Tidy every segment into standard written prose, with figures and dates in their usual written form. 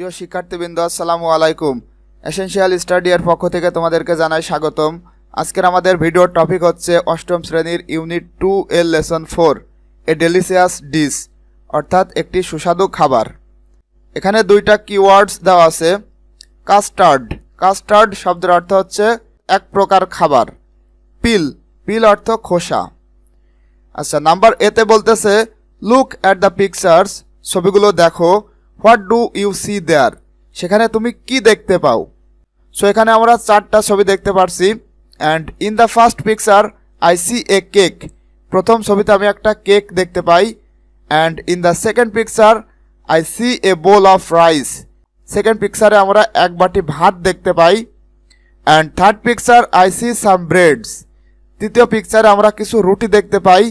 প্রিয় শিক্ষার্থীবৃন্দ, আসসালামু আলাইকুম। এসেনশিয়াল স্টাডি এর পক্ষ থেকে তোমাদেরকে জানাই স্বাগতম। আজকের আমাদের ভিডিওর টপিক হচ্ছে অষ্টম শ্রেণীর ইউনিট 2 এর লেসন 4 এ ডেলিশিয়াস ডিশ, অর্থাৎ একটি সুস্বাদু খাবার। এখানে দুইটা কিওয়ার্ডস দেওয়া আছে। কাস্টার্ড, কাস্টার্ড শব্দের অর্থ হচ্ছে এক প্রকার খাবার। পিল, পিল অর্থ খোসা। আচ্ছা, নাম্বার এতে বলতেছে লুক অ্যাট দ্য পিকচার্স, ছবিগুলো দেখো। হোয়াট ডু ইউ সি দেয়ার, সেখানে তুমি কি দেখতে পাও। সো এখানে আমরা চারটা ছবি দেখতে পারছি। And in the first picture I see a cake, প্রথম ছবিতে আমি একটা কেক দেখতে পাই। And in the second picture I see a bowl of rice, second পিকচারে আমরা এক বাটি ভাত দেখতে পাই। And third picture I see some breads, তৃতীয় পিকচারে আমরা কিছু রুটি দেখতে পাই।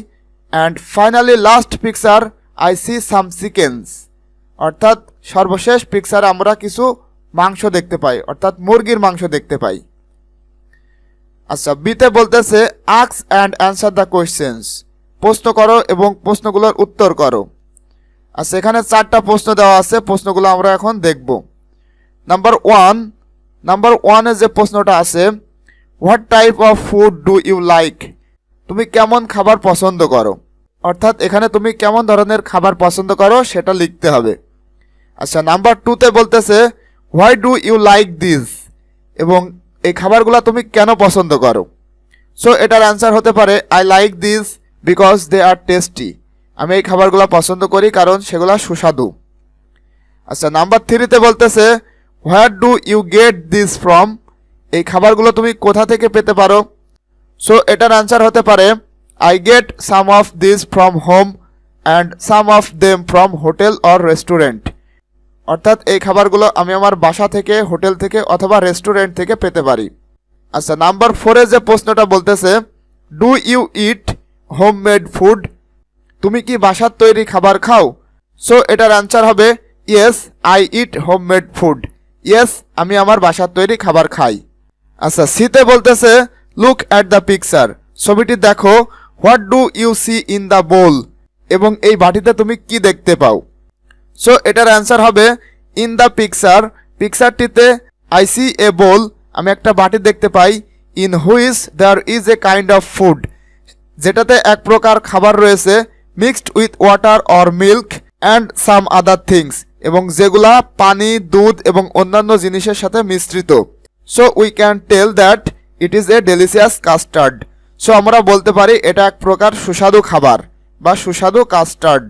And finally last picture I see some chickens, অর্থাৎ সর্বশেষ পিকচারে আমরা কিছু মাংস দেখতে পাই, অর্থাৎ মুরগির মাংস দেখতে পাই। আচ্ছা, বিতে বলতেছে ask and answer the questions, প্রশ্ন করো এবং প্রশ্নগুলোর উত্তর করো। আচ্ছা, এখানে চারটা প্রশ্ন দেওয়া আছে, প্রশ্নগুলো আমরা এখন দেখব। নাম্বার ওয়ানে যে প্রশ্নটা আছে, what type of food do you like, তুমি কেমন খাবার পছন্দ করো, অর্থাৎ এখানে তুমি কেমন ধরনের খাবার পছন্দ করো সেটা লিখতে হবে। আচ্ছা, নাম্বার 2তে বলতেছে why do you like this, এবং এই খাবারগুলো তুমি কেন পছন্দ করো। সো এটার অ্যান্সার হতে পারে I like this because they are tasty, আমি এই খাবারগুলো পছন্দ করি কারণ সেগুলো সুস্বাদু। আচ্ছা, নাম্বার 3তে বলতেছে where do you get this from, এই খাবারগুলো তুমি কোথা থেকে পেতে পারো। সো এটার অ্যান্সার হতে পারে I get some of this from home and some of them from hotel or restaurant, অর্থাৎ এই খাবারগুলো আমি আমার বাসা থেকে, হোটেল থেকে অথবা রেস্টুরেন্ট থেকে পেতে পারি। আচ্ছা, নাম্বার 4-এ যে প্রশ্নটা বলতেছে do you eat homemade food, তুমি কি বাসার তৈরি খাবার খাও। সো এটার অ্যান্সার হবে yes I eat homemade food, yes আমি আমার বাসার তৈরি খাবার খাই। আচ্ছা, সিতে বলতেছে লুক অ্যাট দ্য পিকচার, ছবিটি দেখো। What do you see in the bowl, এবং এই বাটিতে তুমি কি দেখতে পাও। সো এটার অ্যান্সার হবে ইন দ্য পিকচার, পিকচারটিতে আই সি এ বোল, আমি একটা বাটি দেখতে পাই। In which there is a kind of food, যেটাতে এক প্রকার খাবার রয়েছে। Mixed with water or milk and some other things, এবং যেগুলা পানি, দুধ এবং অন্যান্য জিনিসের সাথে মিশ্রিত। So we can tell that it is a delicious custard, so আমরা বলতে পারি এটা এক প্রকার সুস্বাদু খাবার বা সুস্বাদু কাস্টার্ড।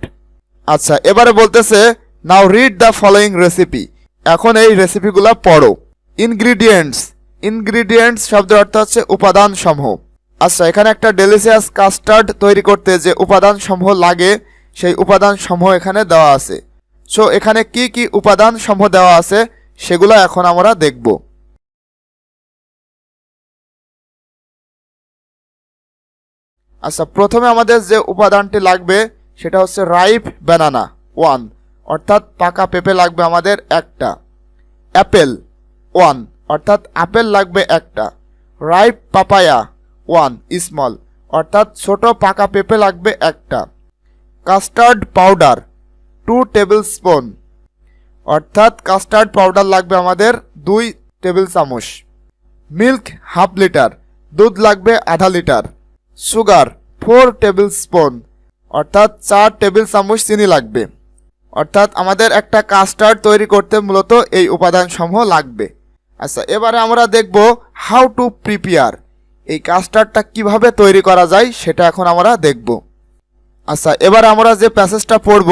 আচ্ছা, এবারে বলতেছে now read the following recipe, এখন এই রেসিপিগুলো পড়ো। ইনগ্রিডিয়েন্টস, ইনগ্রিডিয়েন্টস শব্দের অর্থ হচ্ছে উপাদান সমূহ। আচ্ছা, এখানে একটা ডেলিশিয়াস কাস্টার্ড তৈরি করতে যে উপাদান সমূহ লাগে সেই উপাদান সমূহ এখানে দেওয়া আছে। সো এখানে কি কি উপাদান সমূহ দেওয়া আছে সেগুলো এখন আমরা দেখব। আচ্ছা, প্রথমে আমাদের যে উপাদানটি লাগবে সেটা হচ্ছে রাইপ ব্যানানা 1, অর্থাৎ পাকা পেঁপে লাগবে আমাদের একটা। অ্যাপেল 1, অর্থাৎ আপেল লাগবে একটা। রাইপ পাপায়া 1 স্মল, অর্থাৎ ছোট পাকা পেঁপে লাগবে একটা। কাস্টার্ড পাউডার 2 টেবিল স্পুন, অর্থাৎ কাস্টার্ড পাউডার লাগবে আমাদের 2 টেবিল চামচ। মিল্ক হাফ লিটার, দুধ লাগবে আধা লিটার। সুগার 4 টেবিল স্পুন, অর্থাৎ 4 টেবিল চামচ চিনি লাগবে। অর্থাৎ আমাদের একটা কাস্টার্ড তৈরি করতে মূলত এই উপাদান সমূহ লাগবে। আচ্ছা, এবারে আমরা দেখব হাউ টু প্রিপেয়ার, এই কাস্টার্ডটা কিভাবে তৈরি করা যায় সেটা এখন আমরা দেখব। আচ্ছা, এবারে আমরা যে প্যাসেজটা পড়ব,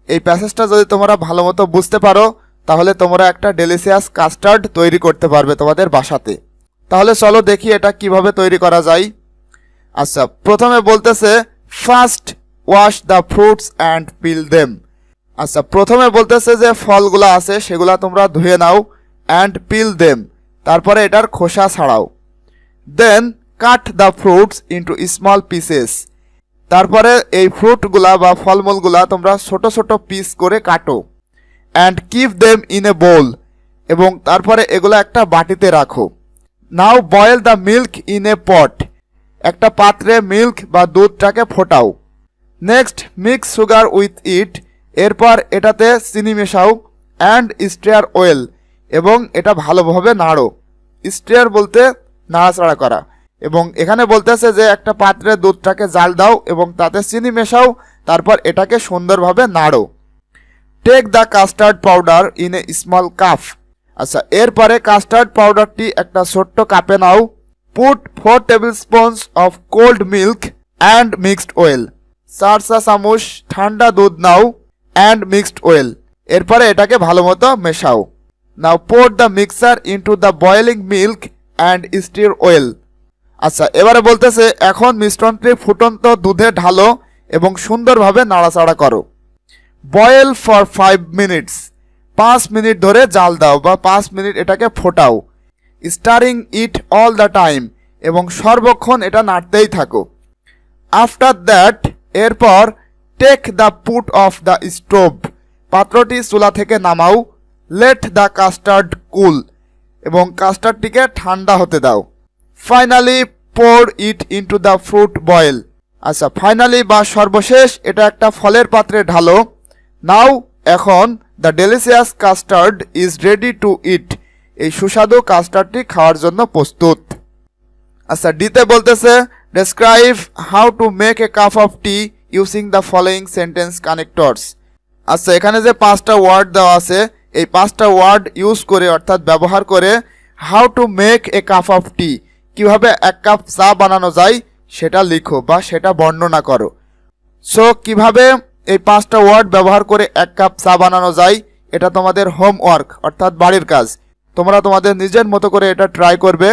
এই প্যাসেজটা যদি তোমরা ভালো মতো বুঝতে পারো তাহলে তোমরা একটা ডেলিশিয়াস কাস্টার্ড তৈরি করতে পারবে তোমাদের বাসাতে। তাহলে চলো দেখি এটা কিভাবে তৈরি করা যায়। আচ্ছা, প্রথমে বলতেছে first wash the fruits and peel them. আচ্ছা, প্রথমে বলতেছে যে ফলগুলো আছে সেগুলা তোমরা ধুয়ে নাও। অ্যান্ড পিল দেম, তারপরে এটার খোসা ছাড়াও। Then cut the fruits into small pieces, তারপরে এই ফ্রুটগুলা বা ফলমূলগুলা তোমরা ছোট ছোট পিস করে কাটো। And keep them in a bowl, এবং তারপরে এগুলো একটা বাটিতে রাখো। Now boil the milk in a pot, একটা পাত্রে মিল্ক বা দুধটাকে ফোটাও। Next mix sugar with it, এরপর এটাতে চিনি মেশাও। অ্যান্ড স্টিয়ার ওয়েল, এবং এটা ভালোভাবে নাড়ো। স্টিয়ার বলতে নাড়াচাড়া করা। এবং এখানে বলতেছে যে একটা পাত্রে দুধটাকে জাল দাও এবং তাতে চিনি মেশাও, তারপর এটাকে সুন্দরভাবে নাড়ো। Take the custard powder in a small cup. আচ্ছা, এরপরে কাস্টার্ড পাউডারটি একটা ছোট্ট কাপে নাও। Put 4 table spoons of cold milk and mixed well. 4 চা চামচ ঠান্ডা দুধ নাও অ্যান্ড মিক্সড ওয়েল। এরপরে এটাকে ভালো মতো মেশাও। Now pour the mixer into the boiling milk and stir well. আচ্ছা, এবারে বলতেছে এখন মিশ্রণটি ফুটন্ত দুধে ঢালো এবং সুন্দরভাবে নাড়াচাড়া করো। Boil for 5 minutes. 5 মিনিট ধরে জাল দাও বা 5 মিনিট এটাকে ফোটাও। Stirring it all the time, এবং সর্বক্ষণ এটা নাড়তেই থাকো। আফটার দ্যাট, এরপর take the put off the stove. পাত্রটি চুলা থেকে নামাও। লেট দ্য কাস্টার্ড কুল, এবং কাস্টার্ডটিকে ঠান্ডা হতে দাও। Finally pour it into the fruit boil. আচ্ছা, ফাইনালি বা সর্বশেষ এটা একটা ফলের পাত্রে ঢালো। নাও, এখন the delicious custard is ready to eat. এই সুস্বাদু কাস্টার্ডটি খাওয়ার জন্য প্রস্তুত। আচ্ছা, ডিতে বলতেছে describe how to make a cup of tea using the following sentence connectors. আচ্ছা, এখানে যে 5টা ওয়ার্ড দেওয়া আছে, এই 5টা ওয়ার্ড ইউজ করে অর্থাৎ ব্যবহার করে how to make a cup of tea, কিভাবে এক কাপ চা বানানো যায় সেটা লিখো বা সেটা বর্ণনা করো। সো কিভাবে এই 5টা ওয়ার্ড ব্যবহার করে এক কাপ চা বানানো যায়, এটা তোমাদের হোমওয়ার্ক অর্থাৎ বাড়ির কাজ। তোমরা তোমাদের নিজের মতো করে এটা ট্রাই করবে।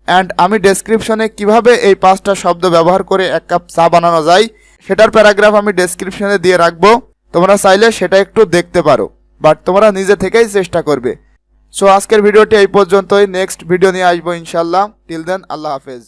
অ্যান্ড আমি ডেসক্রিপশনে কিভাবে এই 5টা শব্দ ব্যবহার করে এক কাপ চা বানানো যায় সেটার প্যারাগ্রাফ আমি ডেসক্রিপশনে দিয়ে রাখবো। তোমরা চাইলে সেটা একটু দেখতে পারো, বাট তোমরা নিজে থেকেই চেষ্টা করবে। সো আজকের ভিডিওটি এই পর্যন্তই। নেক্সট ভিডিও নিয়ে আসবো ইনশাল্লাহ। টিল দেন, আল্লাহ হাফেজ।